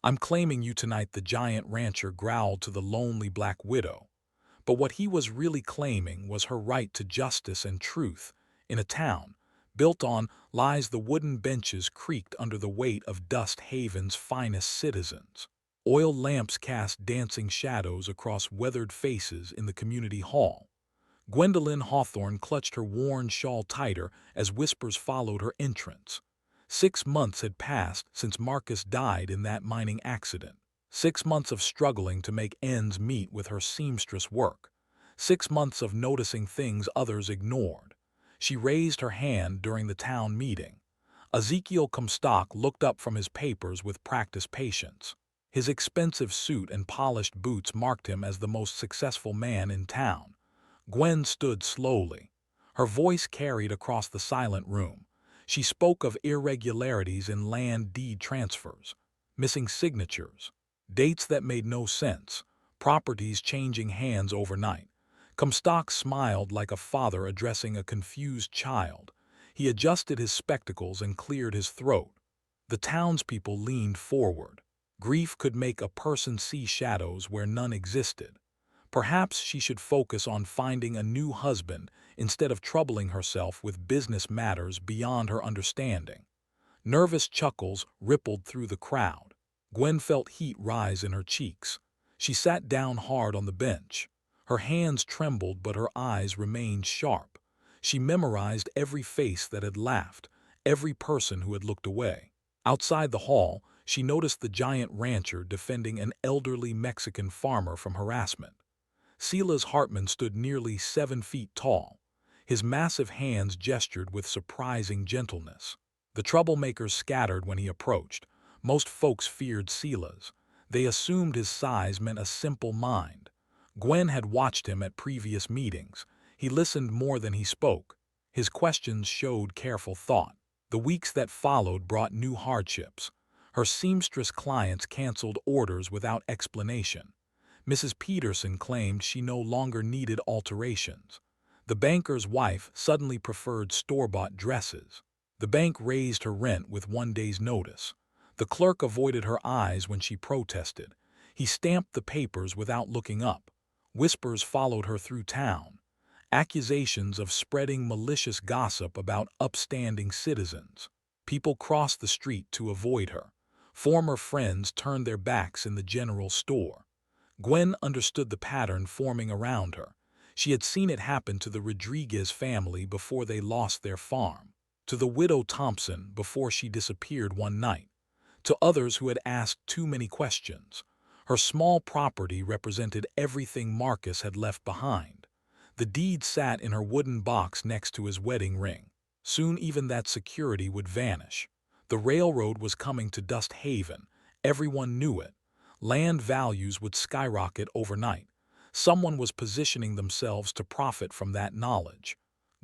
"I'm claiming you tonight," the giant rancher growled to the lonely black widow. But what he was really claiming was her right to justice and truth. In a town built on lies, the wooden benches creaked under the weight of Dust Haven's finest citizens. Oil lamps cast dancing shadows across weathered faces in the community hall. Gwendolyn Hawthorne clutched her worn shawl tighter as whispers followed her entrance. 6 months had passed since Marcus died in that mining accident. 6 months of struggling to make ends meet with her seamstress work. 6 months of noticing things others ignored. She raised her hand during the town meeting. Ezekiel Comstock looked up from his papers with practiced patience. His expensive suit and polished boots marked him as the most successful man in town. Gwen stood slowly. Her voice carried across the silent room. She spoke of irregularities in land deed transfers, missing signatures, dates that made no sense, properties changing hands overnight. Comstock smiled like a father addressing a confused child. He adjusted his spectacles and cleared his throat. The townspeople leaned forward. Grief could make a person see shadows where none existed. Perhaps she should focus on finding a new husband instead of troubling herself with business matters beyond her understanding. Nervous chuckles rippled through the crowd. Gwen felt heat rise in her cheeks. She sat down hard on the bench. Her hands trembled, but her eyes remained sharp. She memorized every face that had laughed, every person who had looked away. Outside the hall, she noticed the giant rancher defending an elderly Mexican farmer from harassment. Silas Hartman stood nearly 7 feet tall. His massive hands gestured with surprising gentleness. The troublemakers scattered when he approached. Most folks feared Silas. They assumed his size meant a simple mind. Gwen had watched him at previous meetings. He listened more than he spoke. His questions showed careful thought. The weeks that followed brought new hardships. Her seamstress clients canceled orders without explanation. Mrs. Peterson claimed she no longer needed alterations. The banker's wife suddenly preferred store-bought dresses. The bank raised her rent with 1 day's notice. The clerk avoided her eyes when she protested. He stamped the papers without looking up. Whispers followed her through town. Accusations of spreading malicious gossip about upstanding citizens. People crossed the street to avoid her. Former friends turned their backs in the general store. Gwen understood the pattern forming around her. She had seen it happen to the Rodriguez family before they lost their farm, to the widow Thompson before she disappeared one night, to others who had asked too many questions. Her small property represented everything Marcus had left behind. The deed sat in her wooden box next to his wedding ring. Soon even that security would vanish. The railroad was coming to Dust Haven. Everyone knew it. Land values would skyrocket overnight. Someone was positioning themselves to profit from that knowledge.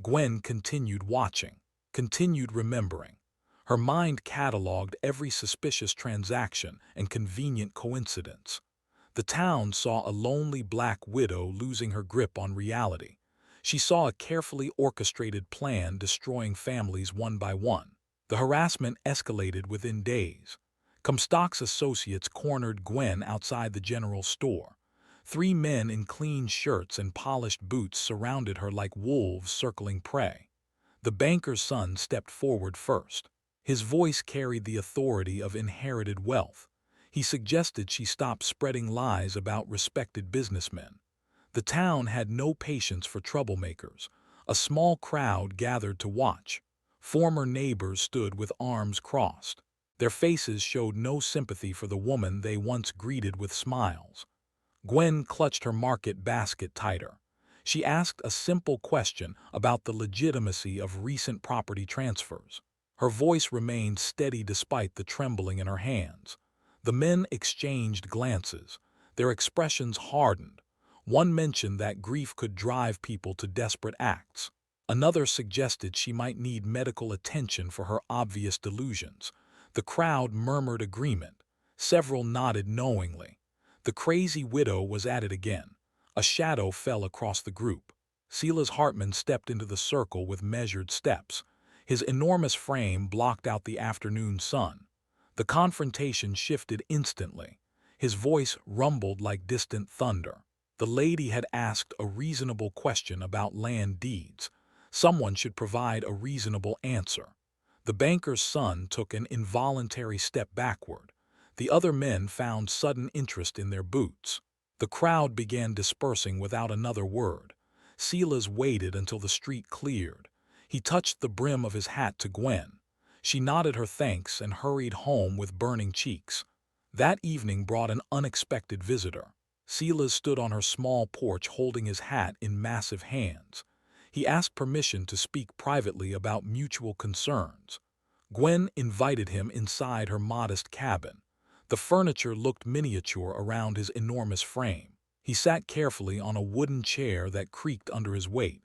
Gwen continued watching, continued remembering. Her mind cataloged every suspicious transaction and convenient coincidence. The town saw a lonely black widow losing her grip on reality. She saw a carefully orchestrated plan destroying families one by one. The harassment escalated within days. Comstock's associates cornered Gwen outside the general store. 3 men in clean shirts and polished boots surrounded her like wolves circling prey. The banker's son stepped forward first. His voice carried the authority of inherited wealth. He suggested she stop spreading lies about respected businessmen. The town had no patience for troublemakers. A small crowd gathered to watch. Former neighbors stood with arms crossed. Their faces showed no sympathy for the woman they once greeted with smiles. Gwen clutched her market basket tighter. She asked a simple question about the legitimacy of recent property transfers. Her voice remained steady despite the trembling in her hands. The men exchanged glances. Their expressions hardened. One mentioned that grief could drive people to desperate acts. Another suggested she might need medical attention for her obvious delusions. The crowd murmured agreement. Several nodded knowingly. The crazy widow was at it again. A shadow fell across the group. Silas Hartman stepped into the circle with measured steps. His enormous frame blocked out the afternoon sun. The confrontation shifted instantly. His voice rumbled like distant thunder. The lady had asked a reasonable question about land deeds. Someone should provide a reasonable answer. The banker's son took an involuntary step backward. The other men found sudden interest in their boots. The crowd began dispersing without another word. Silas waited until the street cleared. He touched the brim of his hat to Gwen. She nodded her thanks and hurried home with burning cheeks. That evening brought an unexpected visitor. Silas stood on her small porch holding his hat in massive hands. He asked permission to speak privately about mutual concerns. Gwen invited him inside her modest cabin. The furniture looked miniature around his enormous frame. He sat carefully on a wooden chair that creaked under his weight.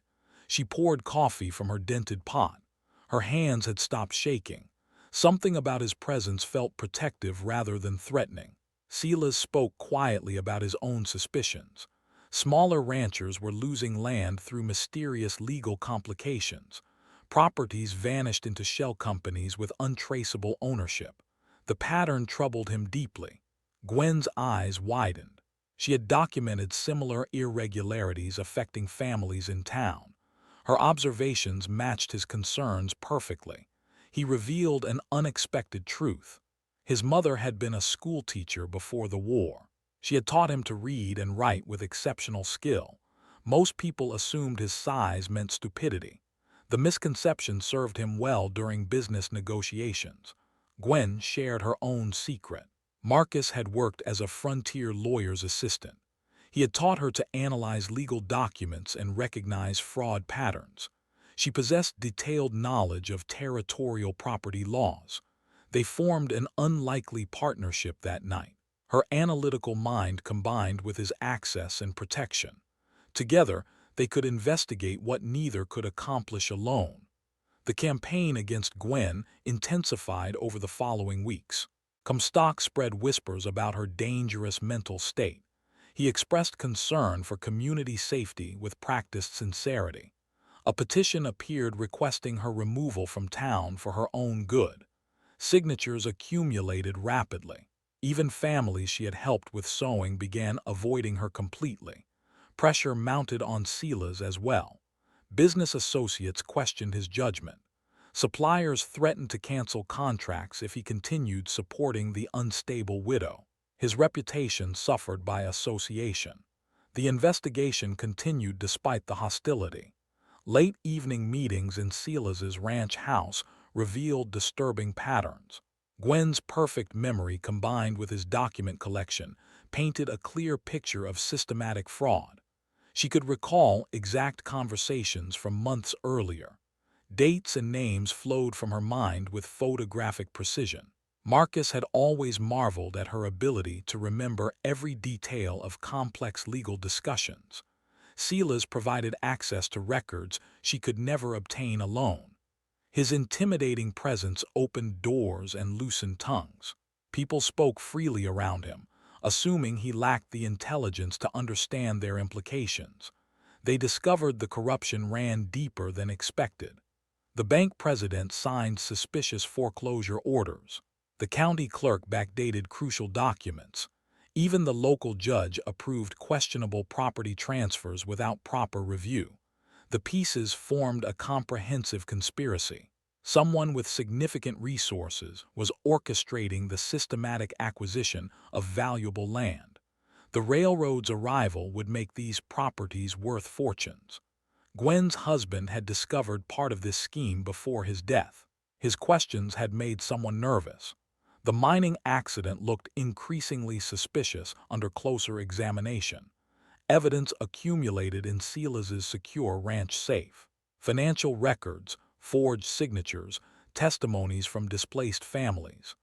She poured coffee from her dented pot. Her hands had stopped shaking. Something about his presence felt protective rather than threatening. Silas spoke quietly about his own suspicions. Smaller ranchers were losing land through mysterious legal complications. Properties vanished into shell companies with untraceable ownership. The pattern troubled him deeply. Gwen's eyes widened. She had documented similar irregularities affecting families in town. Her observations matched his concerns perfectly. He revealed an unexpected truth. His mother had been a schoolteacher before the war. She had taught him to read and write with exceptional skill. Most people assumed his size meant stupidity. The misconception served him well during business negotiations. Gwen shared her own secret. Marcus had worked as a frontier lawyer's assistant. He had taught her to analyze legal documents and recognize fraud patterns. She possessed detailed knowledge of territorial property laws. They formed an unlikely partnership that night. Her analytical mind combined with his access and protection. Together, they could investigate what neither could accomplish alone. The campaign against Gwen intensified over the following weeks. Comstock spread whispers about her dangerous mental state. He expressed concern for community safety with practiced sincerity. A petition appeared requesting her removal from town for her own good. Signatures accumulated rapidly. Even families she had helped with sewing began avoiding her completely. Pressure mounted on Silas as well. Business associates questioned his judgment. Suppliers threatened to cancel contracts if he continued supporting the unstable widow. His reputation suffered by association. The investigation continued despite the hostility. Late evening meetings in Silas's ranch house revealed disturbing patterns. Gwen's perfect memory combined with his document collection painted a clear picture of systematic fraud. She could recall exact conversations from months earlier. Dates and names flowed from her mind with photographic precision. Marcus had always marveled at her ability to remember every detail of complex legal discussions. Silas provided access to records she could never obtain alone. His intimidating presence opened doors and loosened tongues. People spoke freely around him, assuming he lacked the intelligence to understand their implications. They discovered the corruption ran deeper than expected. The bank president signed suspicious foreclosure orders. The county clerk backdated crucial documents. Even the local judge approved questionable property transfers without proper review. The pieces formed a comprehensive conspiracy. Someone with significant resources was orchestrating the systematic acquisition of valuable land. The railroad's arrival would make these properties worth fortunes. Gwen's husband had discovered part of this scheme before his death. His questions had made someone nervous. The mining accident looked increasingly suspicious under closer examination. Evidence accumulated in Silas's secure ranch safe. Financial records, forged signatures, testimonies from displaced families.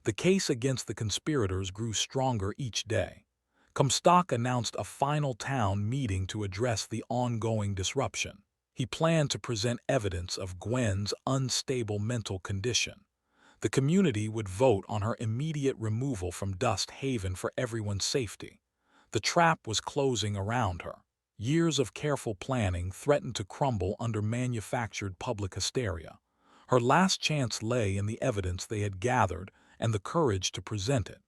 The case against the conspirators grew stronger each day. Comstock announced a final town meeting to address the ongoing disruption. He planned to present evidence of Gwen's unstable mental condition. The community would vote on her immediate removal from Dust Haven for everyone's safety. The trap was closing around her. Years of careful planning threatened to crumble under manufactured public hysteria. Her last chance lay in the evidence they had gathered and the courage to present it.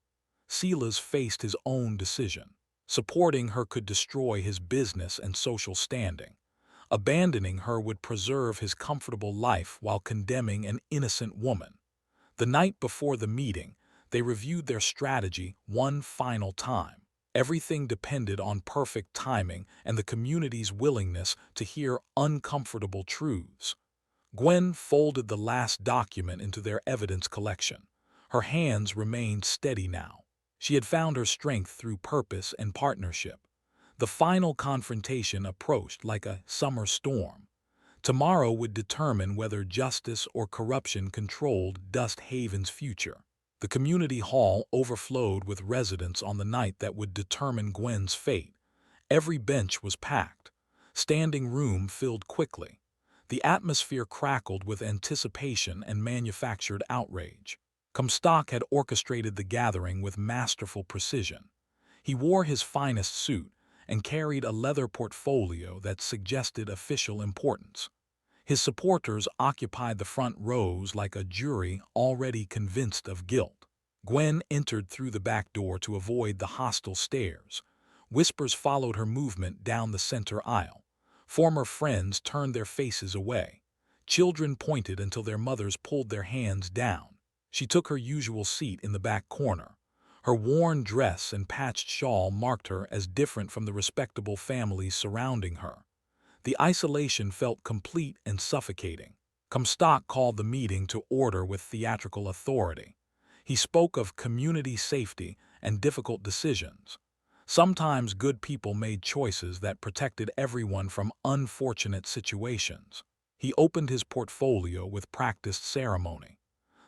Silas faced his own decision. Supporting her could destroy his business and social standing. Abandoning her would preserve his comfortable life while condemning an innocent woman. The night before the meeting, they reviewed their strategy one final time. Everything depended on perfect timing and the community's willingness to hear uncomfortable truths. Gwen folded the last document into their evidence collection. Her hands remained steady now. She had found her strength through purpose and partnership. The final confrontation approached like a summer storm. Tomorrow would determine whether justice or corruption controlled Dust Haven's future. The community hall overflowed with residents on the night that would determine Gwen's fate. Every bench was packed. Standing room filled quickly. The atmosphere crackled with anticipation and manufactured outrage. Comstock had orchestrated the gathering with masterful precision. He wore his finest suit and carried a leather portfolio that suggested official importance. His supporters occupied the front rows like a jury already convinced of guilt. Gwen entered through the back door to avoid the hostile stares. Whispers followed her movement down the center aisle. Former friends turned their faces away. Children pointed until their mothers pulled their hands down. She took her usual seat in the back corner. Her worn dress and patched shawl marked her as different from the respectable families surrounding her. The isolation felt complete and suffocating. Comstock called the meeting to order with theatrical authority. He spoke of community safety and difficult decisions. Sometimes good people made choices that protected everyone from unfortunate situations. He opened his portfolio with practiced ceremony.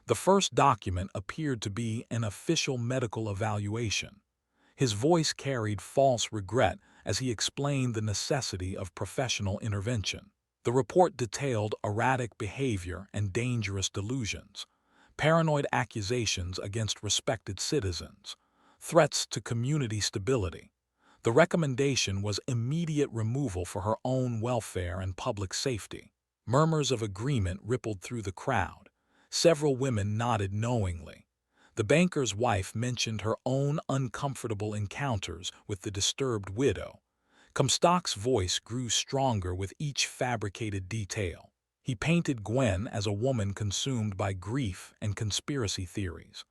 The first document appeared to be an official medical evaluation. His voice carried false regret as he explained the necessity of professional intervention. The report detailed erratic behavior and dangerous delusions, paranoid accusations against respected citizens, threats to community stability. The recommendation was immediate removal for her own welfare and public safety. Murmurs of agreement rippled through the crowd. Several women nodded knowingly. The banker's wife mentioned her own uncomfortable encounters with the disturbed widow. Comstock's voice grew stronger with each fabricated detail. He painted Gwen as a woman consumed by grief and conspiracy theories.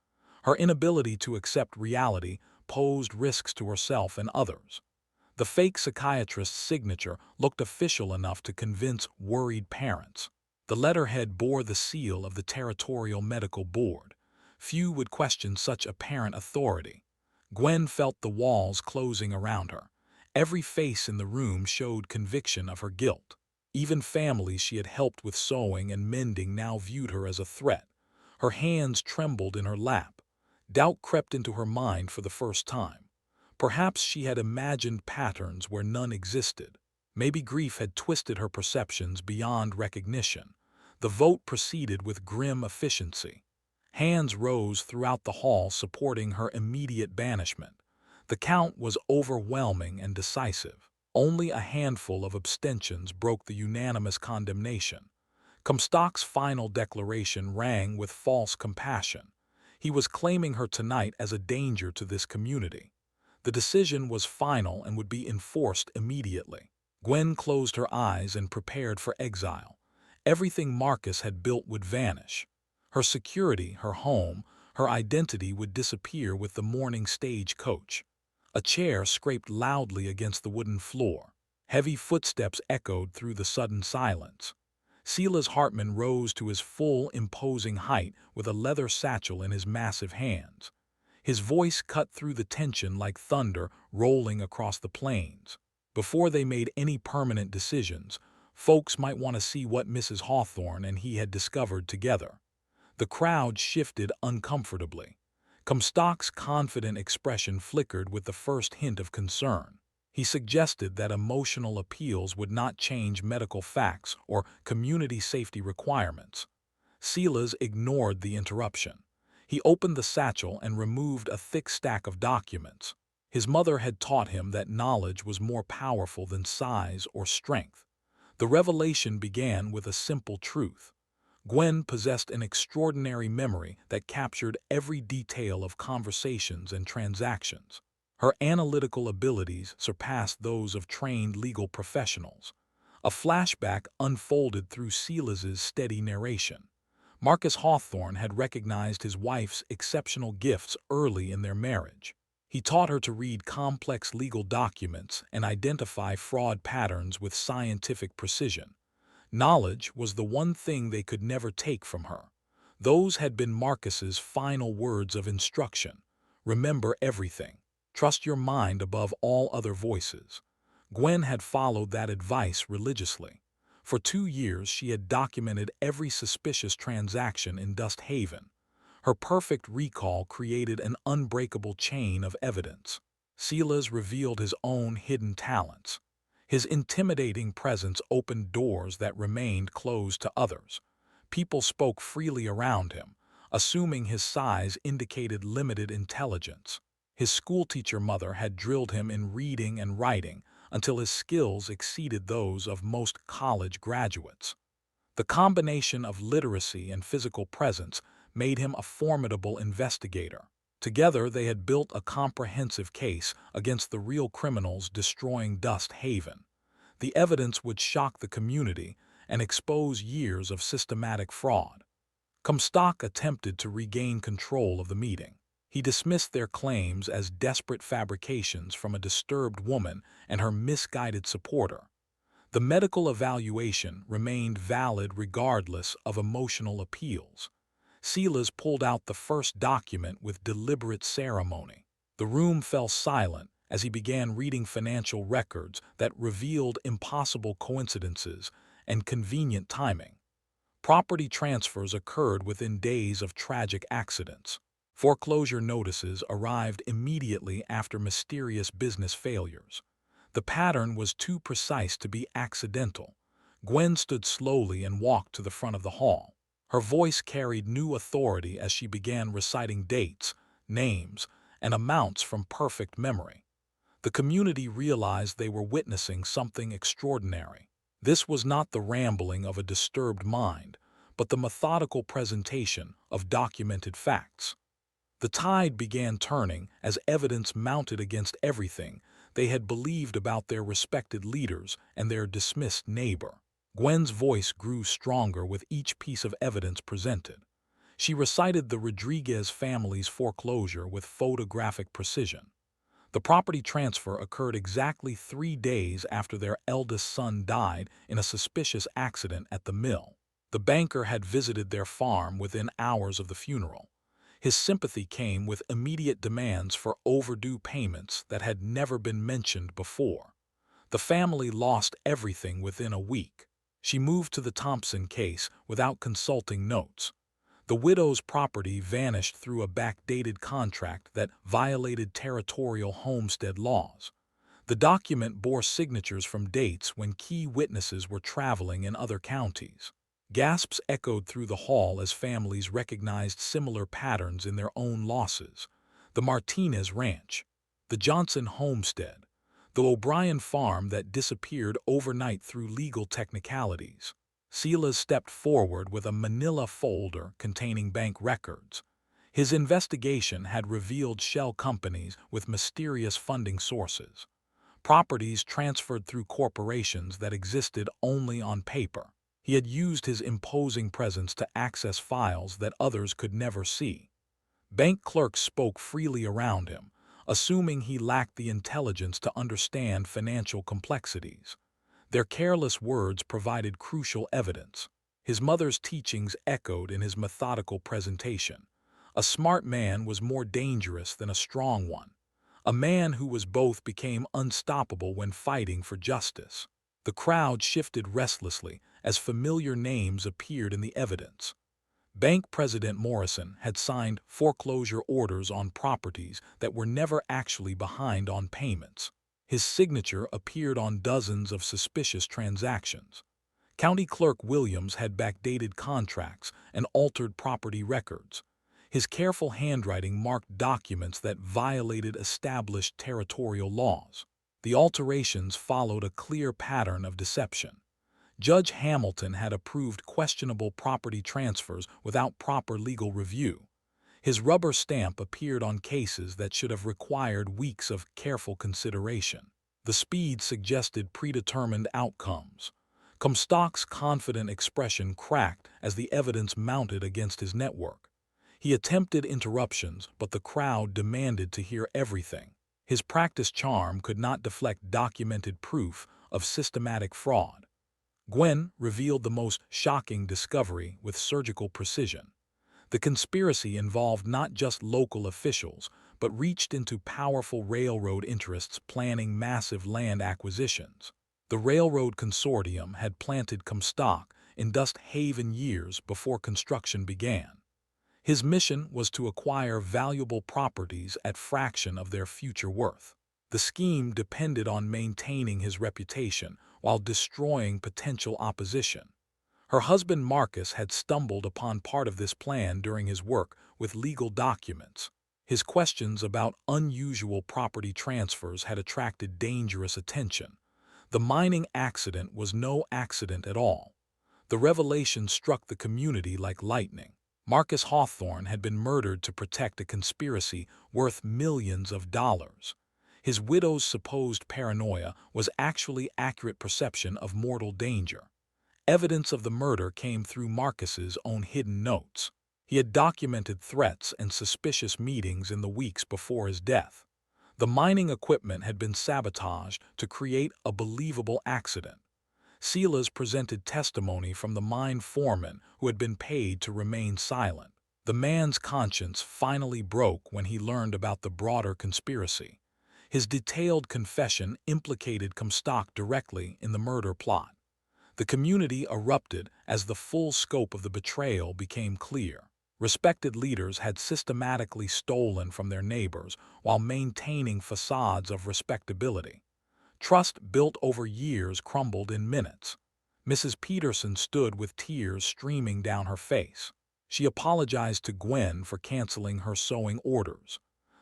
Her inability to accept reality posed risks to herself and others. The fake psychiatrist's signature looked official enough to convince worried parents. The letterhead bore the seal of the Territorial Medical Board. Few would question such apparent authority. Gwen felt the walls closing around her. Every face in the room showed conviction of her guilt. Even families she had helped with sewing and mending now viewed her as a threat. Her hands trembled in her lap. Doubt crept into her mind for the first time. Perhaps she had imagined patterns where none existed. Maybe grief had twisted her perceptions beyond recognition. The vote proceeded with grim efficiency. Hands rose throughout the hall supporting her immediate banishment. The count was overwhelming and decisive. Only a handful of abstentions broke the unanimous condemnation. Comstock's final declaration rang with false compassion. He was claiming her tonight as a danger to this community. The decision was final and would be enforced immediately. Gwen closed her eyes and prepared for exile. Everything Marcus had built would vanish. Her security, her home, her identity would disappear with the morning stage coach. A chair scraped loudly against the wooden floor. Heavy footsteps echoed through the sudden silence. Silas Hartman rose to his full, imposing height with a leather satchel in his massive hands. His voice cut through the tension like thunder rolling across the plains. Before they made any permanent decisions, folks might want to see what Mrs. Hawthorne and he had discovered together. The crowd shifted uncomfortably. Comstock's confident expression flickered with the first hint of concern. He suggested that emotional appeals would not change medical facts or community safety requirements. Silas ignored the interruption. He opened the satchel and removed a thick stack of documents. His mother had taught him that knowledge was more powerful than size or strength. The revelation began with a simple truth. Gwen possessed an extraordinary memory that captured every detail of conversations and transactions. Her analytical abilities surpassed those of trained legal professionals. A flashback unfolded through Silas's steady narration. Marcus Hawthorne had recognized his wife's exceptional gifts early in their marriage. He taught her to read complex legal documents and identify fraud patterns with scientific precision. Knowledge was the one thing they could never take from her. Those had been Marcus's final words of instruction. Remember everything. Trust your mind above all other voices. Gwen had followed that advice religiously. For 2 years she had documented every suspicious transaction in Dust Haven. Her perfect recall created an unbreakable chain of evidence. Silas revealed his own hidden talents. His intimidating presence opened doors that remained closed to others. People spoke freely around him, assuming his size indicated limited intelligence. His schoolteacher mother had drilled him in reading and writing until his skills exceeded those of most college graduates. The combination of literacy and physical presence made him a formidable investigator. Together they had built a comprehensive case against the real criminals destroying Dust Haven. The evidence would shock the community and expose years of systematic fraud. Comstock attempted to regain control of the meeting. He dismissed their claims as desperate fabrications from a disturbed woman and her misguided supporter. The medical evaluation remained valid regardless of emotional appeals. Silas pulled out the first document with deliberate ceremony. The room fell silent as he began reading financial records that revealed impossible coincidences and convenient timing. Property transfers occurred within days of tragic accidents. Foreclosure notices arrived immediately after mysterious business failures. The pattern was too precise to be accidental. Gwen stood slowly and walked to the front of the hall. Her voice carried new authority as she began reciting dates, names, and amounts from perfect memory. The community realized they were witnessing something extraordinary. This was not the rambling of a disturbed mind, but the methodical presentation of documented facts. The tide began turning as evidence mounted against everything they had believed about their respected leaders and their dismissed neighbor. Gwen's voice grew stronger with each piece of evidence presented. She recited the Rodriguez family's foreclosure with photographic precision. The property transfer occurred exactly 3 days after their eldest son died in a suspicious accident at the mill. The banker had visited their farm within hours of the funeral. His sympathy came with immediate demands for overdue payments that had never been mentioned before. The family lost everything within a week. She moved to the Thompson case without consulting notes. The widow's property vanished through a backdated contract that violated territorial homestead laws. The document bore signatures from dates when key witnesses were traveling in other counties. Gasps echoed through the hall as families recognized similar patterns in their own losses. The Martinez Ranch, the Johnson homestead, the O'Brien farm that disappeared overnight through legal technicalities. Silas stepped forward with a manila folder containing bank records. His investigation had revealed shell companies with mysterious funding sources, properties transferred through corporations that existed only on paper. He had used his imposing presence to access files that others could never see. Bank clerks spoke freely around him, assuming he lacked the intelligence to understand financial complexities. Their careless words provided crucial evidence. His mother's teachings echoed in his methodical presentation. A smart man was more dangerous than a strong one. A man who was both became unstoppable when fighting for justice. The crowd shifted restlessly as familiar names appeared in the evidence. Bank President Morrison had signed foreclosure orders on properties that were never actually behind on payments. His signature appeared on dozens of suspicious transactions. County Clerk Williams had backdated contracts and altered property records. His careful handwriting marked documents that violated established territorial laws. The alterations followed a clear pattern of deception. Judge Hamilton had approved questionable property transfers without proper legal review. His rubber stamp appeared on cases that should have required weeks of careful consideration. The speed suggested predetermined outcomes. Comstock's confident expression cracked as the evidence mounted against his network. He attempted interruptions, but the crowd demanded to hear everything. His practiced charm could not deflect documented proof of systematic fraud. Gwen revealed the most shocking discovery with surgical precision. The conspiracy involved not just local officials, but reached into powerful railroad interests planning massive land acquisitions. The railroad consortium had planted Comstock in Dust Haven years before construction began. His mission was to acquire valuable properties at fraction of their future worth. The scheme depended on maintaining his reputation while destroying potential opposition. Her husband Marcus had stumbled upon part of this plan during his work with legal documents. His questions about unusual property transfers had attracted dangerous attention. The mining accident was no accident at all. The revelation struck the community like lightning. Marcus Hawthorne had been murdered to protect a conspiracy worth millions of dollars. His widow's supposed paranoia was actually accurate perception of mortal danger. Evidence of the murder came through Marcus's own hidden notes. He had documented threats and suspicious meetings in the weeks before his death. The mining equipment had been sabotaged to create a believable accident. Silas presented testimony from the mine foreman who had been paid to remain silent. The man's conscience finally broke when he learned about the broader conspiracy. His detailed confession implicated Comstock directly in the murder plot. The community erupted as the full scope of the betrayal became clear. Respected leaders had systematically stolen from their neighbors while maintaining facades of respectability. Trust built over years crumbled in minutes. Mrs. Peterson stood with tears streaming down her face. She apologized to Gwen for canceling her sewing orders.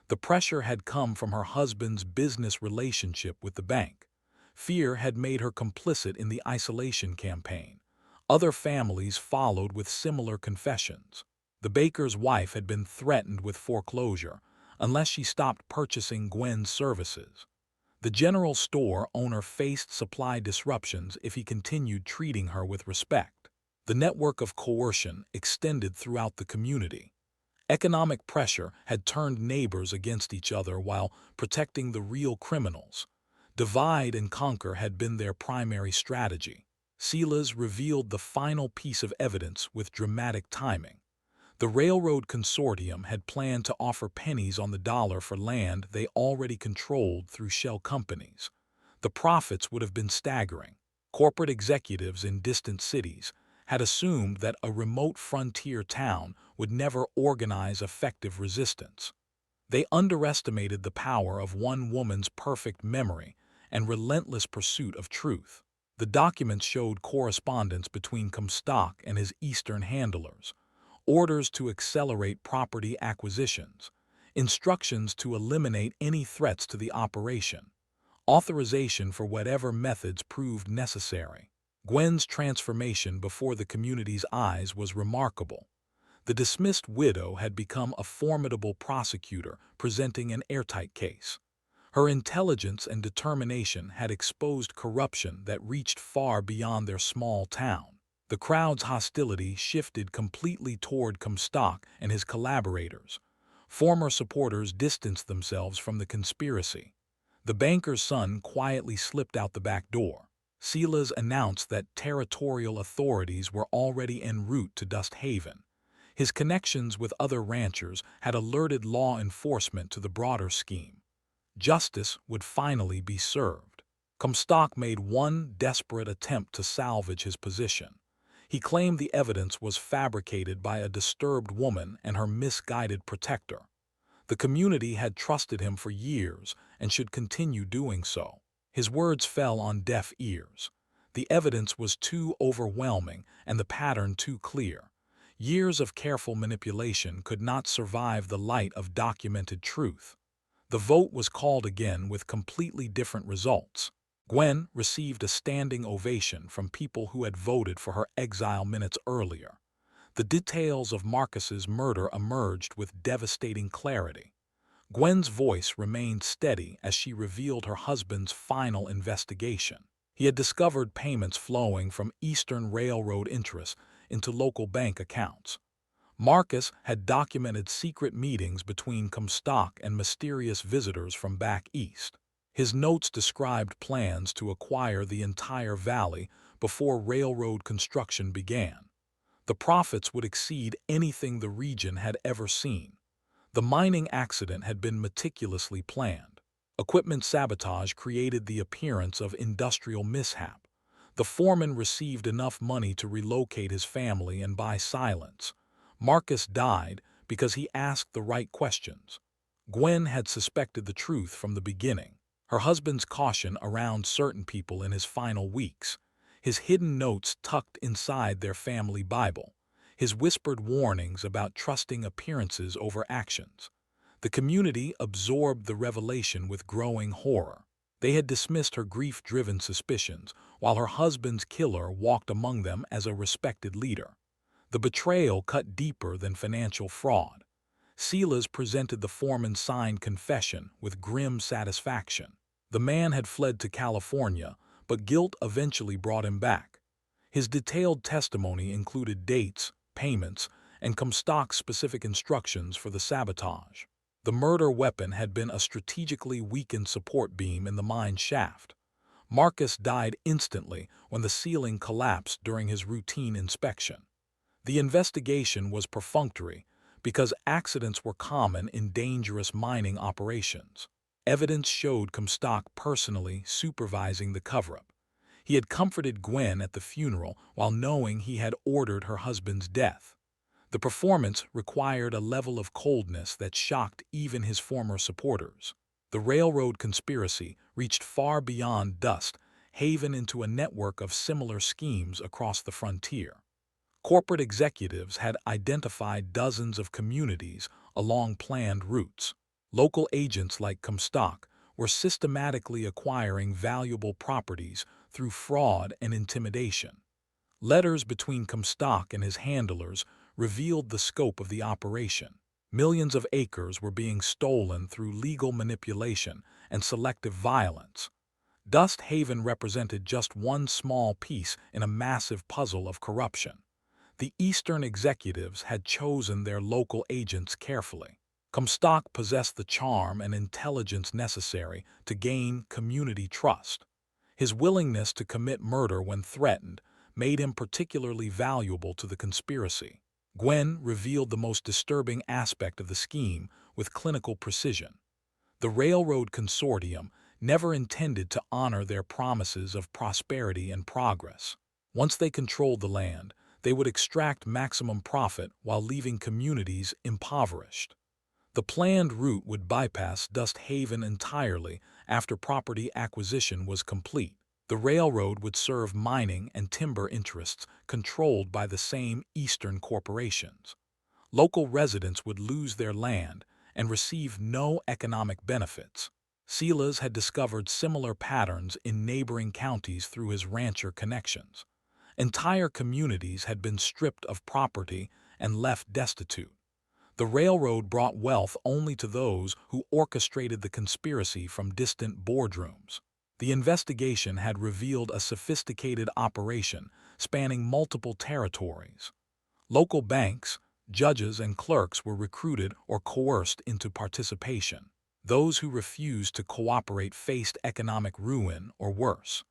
The pressure had come from her husband's business relationship with the bank. Fear had made her complicit in the isolation campaign. Other families followed with similar confessions. The baker's wife had been threatened with foreclosure unless she stopped purchasing Gwen's services. The general store owner faced supply disruptions if he continued treating her with respect. The network of coercion extended throughout the community. Economic pressure had turned neighbors against each other while protecting the real criminals. Divide and conquer had been their primary strategy. Silas revealed the final piece of evidence with dramatic timing. The railroad consortium had planned to offer pennies on the dollar for land they already controlled through shell companies. The profits would have been staggering. Corporate executives in distant cities had assumed that a remote frontier town would never organize effective resistance. They underestimated the power of one woman's perfect memory and relentless pursuit of truth. The documents showed correspondence between Comstock and his Eastern handlers, orders to accelerate property acquisitions, instructions to eliminate any threats to the operation, authorization for whatever methods proved necessary. Gwen's transformation before the community's eyes was remarkable. The dismissed widow had become a formidable prosecutor presenting an airtight case. Her intelligence and determination had exposed corruption that reached far beyond their small town. The crowd's hostility shifted completely toward Comstock and his collaborators. Former supporters distanced themselves from the conspiracy. The banker's son quietly slipped out the back door. Silas announced that territorial authorities were already en route to Dust Haven. His connections with other ranchers had alerted law enforcement to the broader scheme. Justice would finally be served. Comstock made one desperate attempt to salvage his position. He claimed the evidence was fabricated by a disturbed woman and her misguided protector. The community had trusted him for years and should continue doing so. His words fell on deaf ears. The evidence was too overwhelming and the pattern too clear. Years of careful manipulation could not survive the light of documented truth. The vote was called again with completely different results. Gwen received a standing ovation from people who had voted for her exile minutes earlier. The details of Marcus's murder emerged with devastating clarity. Gwen's voice remained steady as she revealed her husband's final investigation. He had discovered payments flowing from Eastern Railroad interests into local bank accounts. Marcus had documented secret meetings between Comstock and mysterious visitors from back east. His notes described plans to acquire the entire valley before railroad construction began. The profits would exceed anything the region had ever seen. The mining accident had been meticulously planned. Equipment sabotage created the appearance of industrial mishap. The foreman received enough money to relocate his family and buy silence. Marcus died because he asked the right questions. Gwen had suspected the truth from the beginning. Her husband's caution around certain people in his final weeks, his hidden notes tucked inside their family Bible, his whispered warnings about trusting appearances over actions. The community absorbed the revelation with growing horror. They had dismissed her grief-driven suspicions, while her husband's killer walked among them as a respected leader. The betrayal cut deeper than financial fraud. Silas presented the foreman's signed confession with grim satisfaction. The man had fled to California, but guilt eventually brought him back. His detailed testimony included dates, payments, and Comstock's specific instructions for the sabotage. The murder weapon had been a strategically weakened support beam in the mine shaft. Marcus died instantly when the ceiling collapsed during his routine inspection. The investigation was perfunctory because accidents were common in dangerous mining operations. Evidence showed Comstock personally supervising the cover-up. He had comforted Gwen at the funeral while knowing he had ordered her husband's death. The performance required a level of coldness that shocked even his former supporters. The railroad conspiracy reached far beyond Dust Haven into a network of similar schemes across the frontier. Corporate executives had identified dozens of communities along planned routes. Local agents like Comstock were systematically acquiring valuable properties through fraud and intimidation. Letters between Comstock and his handlers revealed the scope of the operation. Millions of acres were being stolen through legal manipulation and selective violence. Dust Haven represented just one small piece in a massive puzzle of corruption. The Eastern executives had chosen their local agents carefully. Comstock possessed the charm and intelligence necessary to gain community trust. His willingness to commit murder when threatened made him particularly valuable to the conspiracy. Gwen revealed the most disturbing aspect of the scheme with clinical precision. The railroad consortium never intended to honor their promises of prosperity and progress. Once they controlled the land, they would extract maximum profit while leaving communities impoverished. The planned route would bypass Dust Haven entirely after property acquisition was complete. The railroad would serve mining and timber interests controlled by the same Eastern corporations. Local residents would lose their land and receive no economic benefits. Silas had discovered similar patterns in neighboring counties through his rancher connections. Entire communities had been stripped of property and left destitute. The railroad brought wealth only to those who orchestrated the conspiracy from distant boardrooms. The investigation had revealed a sophisticated operation spanning multiple territories. Local banks, judges, and clerks were recruited or coerced into participation. Those who refused to cooperate faced economic ruin or worse.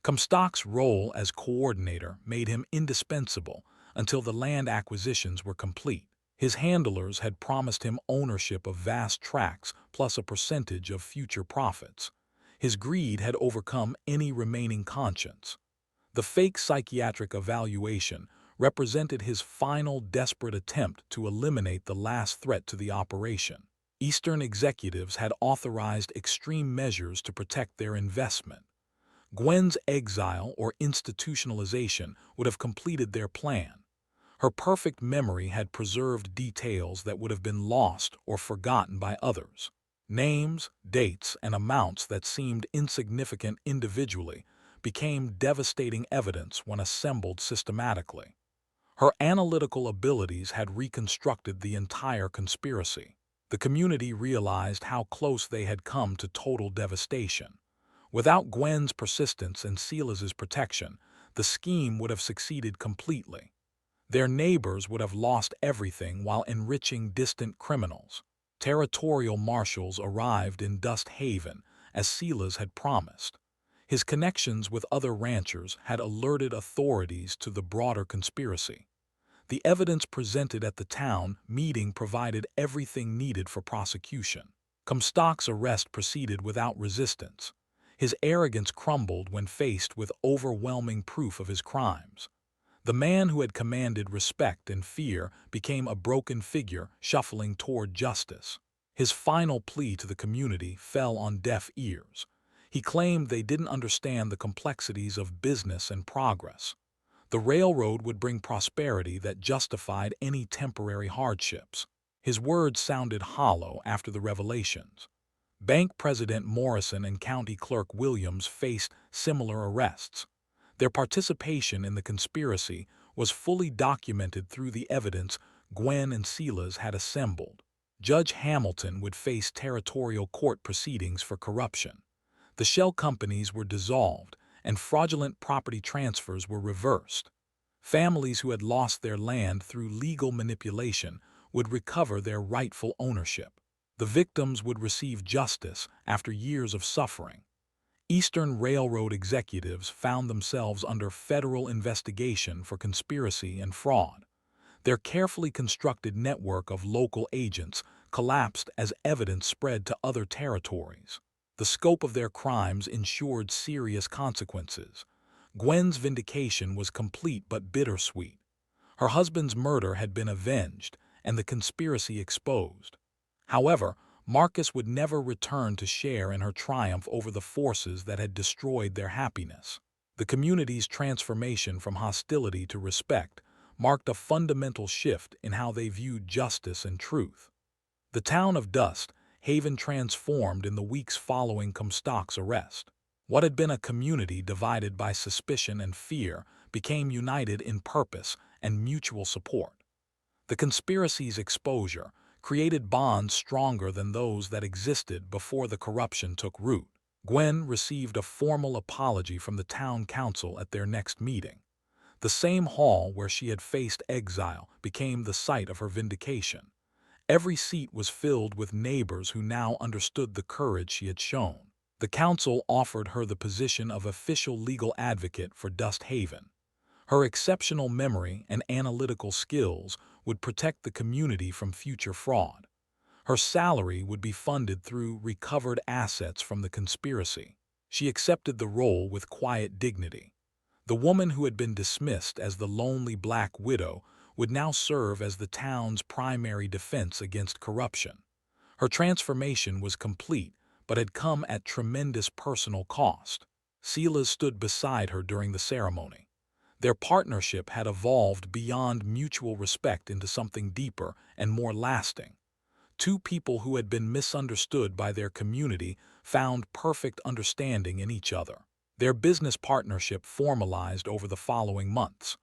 Comstock's role as coordinator made him indispensable until the land acquisitions were complete. His handlers had promised him ownership of vast tracts plus a percentage of future profits. His greed had overcome any remaining conscience. The fake psychiatric evaluation represented his final desperate attempt to eliminate the last threat to the operation. Eastern executives had authorized extreme measures to protect their investment. Gwen's exile or institutionalization would have completed their plan. Her perfect memory had preserved details that would have been lost or forgotten by others. Names, dates, and amounts that seemed insignificant individually became devastating evidence when assembled systematically. Her analytical abilities had reconstructed the entire conspiracy. The community realized how close they had come to total devastation. Without Gwen's persistence and Silas's protection, the scheme would have succeeded completely. Their neighbors would have lost everything while enriching distant criminals. Territorial marshals arrived in Dust Haven, as Silas had promised. His connections with other ranchers had alerted authorities to the broader conspiracy. The evidence presented at the town meeting provided everything needed for prosecution. Comstock's arrest proceeded without resistance. His arrogance crumbled when faced with overwhelming proof of his crimes. The man who had commanded respect and fear became a broken figure shuffling toward justice. His final plea to the community fell on deaf ears. He claimed they didn't understand the complexities of business and progress. The railroad would bring prosperity that justified any temporary hardships. His words sounded hollow after the revelations. Bank President Morrison and County Clerk Williams faced similar arrests. Their participation in the conspiracy was fully documented through the evidence Gwen and Silas had assembled. Judge Hamilton would face territorial court proceedings for corruption. The shell companies were dissolved, and fraudulent property transfers were reversed. Families who had lost their land through legal manipulation would recover their rightful ownership. The victims would receive justice after years of suffering. Eastern Railroad executives found themselves under federal investigation for conspiracy and fraud. Their carefully constructed network of local agents collapsed as evidence spread to other territories. The scope of their crimes ensured serious consequences. Gwen's vindication was complete but bittersweet. Her husband's murder had been avenged and the conspiracy exposed. However, Marcus would never return to share in her triumph over the forces that had destroyed their happiness. The community's transformation from hostility to respect marked a fundamental shift in how they viewed justice and truth. The town of Dust Haven transformed in the weeks following Comstock's arrest. What had been a community divided by suspicion and fear became united in purpose and mutual support. The conspiracy's exposure created bonds stronger than those that existed before the corruption took root. Gwen received a formal apology from the town council at their next meeting. The same hall where she had faced exile became the site of her vindication. Every seat was filled with neighbors who now understood the courage she had shown. The council offered her the position of official legal advocate for Dust Haven. Her exceptional memory and analytical skills would protect the community from future fraud. Her salary would be funded through recovered assets from the conspiracy. She accepted the role with quiet dignity. The woman who had been dismissed as the lonely black widow would now serve as the town's primary defense against corruption. Her transformation was complete, but had come at tremendous personal cost. Silas stood beside her during the ceremony. Their partnership had evolved beyond mutual respect into something deeper and more lasting. Two people who had been misunderstood by their community found perfect understanding in each other. Their business partnership formalized over the following months.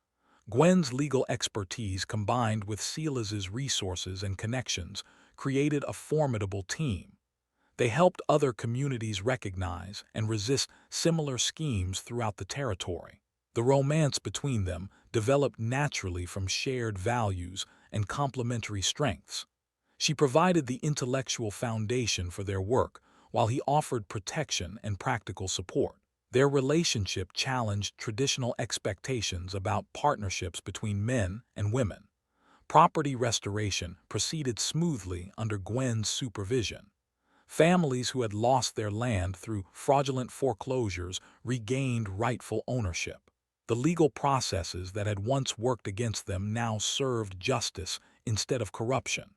Gwen's legal expertise combined with Silas's resources and connections created a formidable team. They helped other communities recognize and resist similar schemes throughout the territory. The romance between them developed naturally from shared values and complementary strengths. She provided the intellectual foundation for their work, while he offered protection and practical support. Their relationship challenged traditional expectations about partnerships between men and women. Property restoration proceeded smoothly under Gwen's supervision. Families who had lost their land through fraudulent foreclosures regained rightful ownership. The legal processes that had once worked against them now served justice instead of corruption.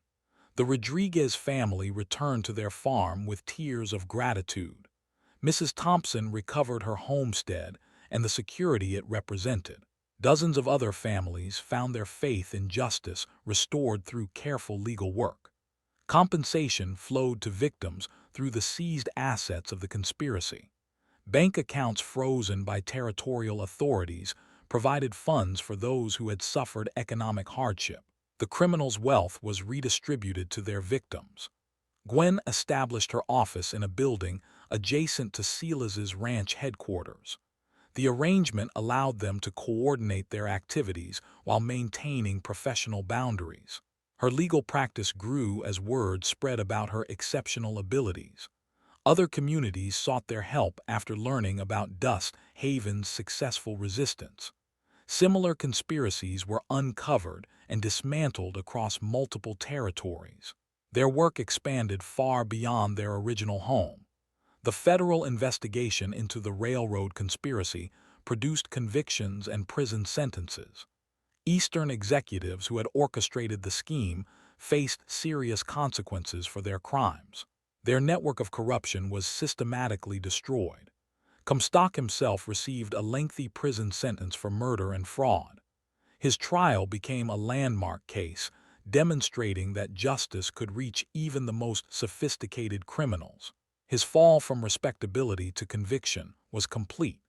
The Rodriguez family returned to their farm with tears of gratitude. Mrs. Thompson recovered her homestead and the security it represented. Dozens of other families found their faith in justice restored through careful legal work. Compensation flowed to victims through the seized assets of the conspiracy. Bank accounts frozen by territorial authorities provided funds for those who had suffered economic hardship. The criminals' wealth was redistributed to their victims. Gwen established her office in a building adjacent to Silas's ranch headquarters. The arrangement allowed them to coordinate their activities while maintaining professional boundaries. Her legal practice grew as word spread about her exceptional abilities. Other communities sought their help after learning about Dust Haven's successful resistance. Similar conspiracies were uncovered and dismantled across multiple territories. Their work expanded far beyond their original home. The federal investigation into the railroad conspiracy produced convictions and prison sentences. Eastern executives who had orchestrated the scheme faced serious consequences for their crimes. Their network of corruption was systematically destroyed. Comstock himself received a lengthy prison sentence for murder and fraud. His trial became a landmark case, demonstrating that justice could reach even the most sophisticated criminals. His fall from respectability to conviction was complete.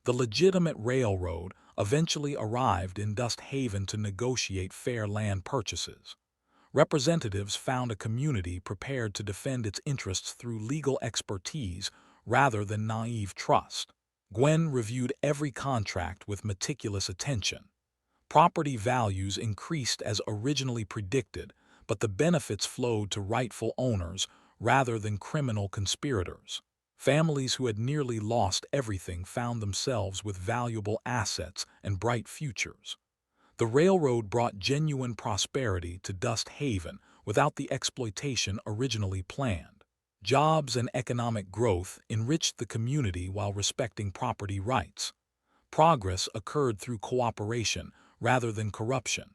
The legitimate railroad eventually arrived in Dust Haven to negotiate fair land purchases. Representatives found a community prepared to defend its interests through legal expertise rather than naive trust. Gwen reviewed every contract with meticulous attention. Property values increased as originally predicted, but the benefits flowed to rightful owners rather than criminal conspirators. Families who had nearly lost everything found themselves with valuable assets and bright futures. The railroad brought genuine prosperity to Dust Haven without the exploitation originally planned. Jobs and economic growth enriched the community while respecting property rights. Progress occurred through cooperation rather than corruption.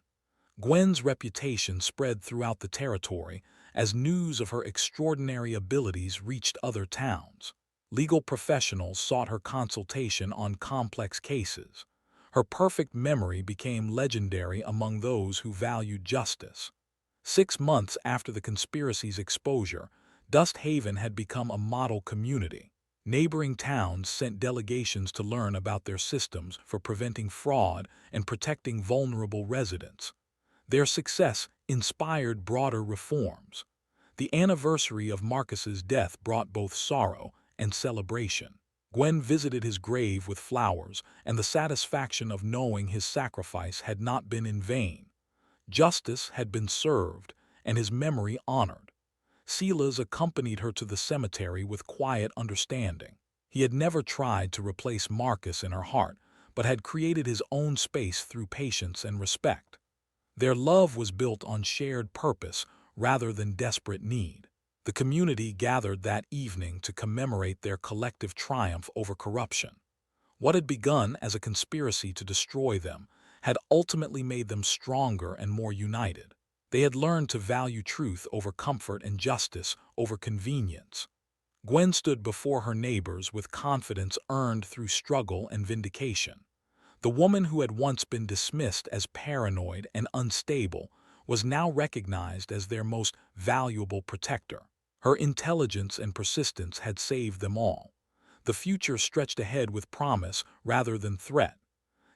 Gwen's reputation spread throughout the territory as news of her extraordinary abilities reached other towns. Legal professionals sought her consultation on complex cases. Her perfect memory became legendary among those who valued justice. 6 months after the conspiracy's exposure, Dust Haven had become a model community. Neighboring towns sent delegations to learn about their systems for preventing fraud and protecting vulnerable residents. Their success inspired broader reforms. The anniversary of Marcus's death brought both sorrow and celebration. Gwen visited his grave with flowers and the satisfaction of knowing his sacrifice had not been in vain. Justice had been served and his memory honored. Silas accompanied her to the cemetery with quiet understanding. He had never tried to replace Marcus in her heart, but had created his own space through patience and respect. Their love was built on shared purpose rather than desperate need. The community gathered that evening to commemorate their collective triumph over corruption. What had begun as a conspiracy to destroy them had ultimately made them stronger and more united. They had learned to value truth over comfort and justice over convenience. Gwen stood before her neighbors with confidence earned through struggle and vindication. The woman who had once been dismissed as paranoid and unstable was now recognized as their most valuable protector. Her intelligence and persistence had saved them all. The future stretched ahead with promise rather than threat.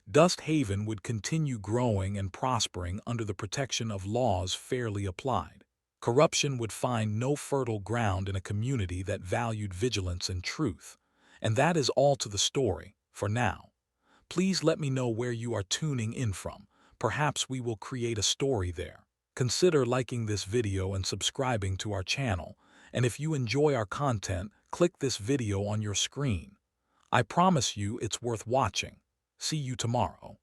Dust Haven would continue growing and prospering under the protection of laws fairly applied. Corruption would find no fertile ground in a community that valued vigilance and truth. And that is all to the story, for now. Please let me know where you are tuning in from. Perhaps we will create a story there. Consider liking this video and subscribing to our channel. And if you enjoy our content, click this video on your screen. I promise you it's worth watching. See you tomorrow.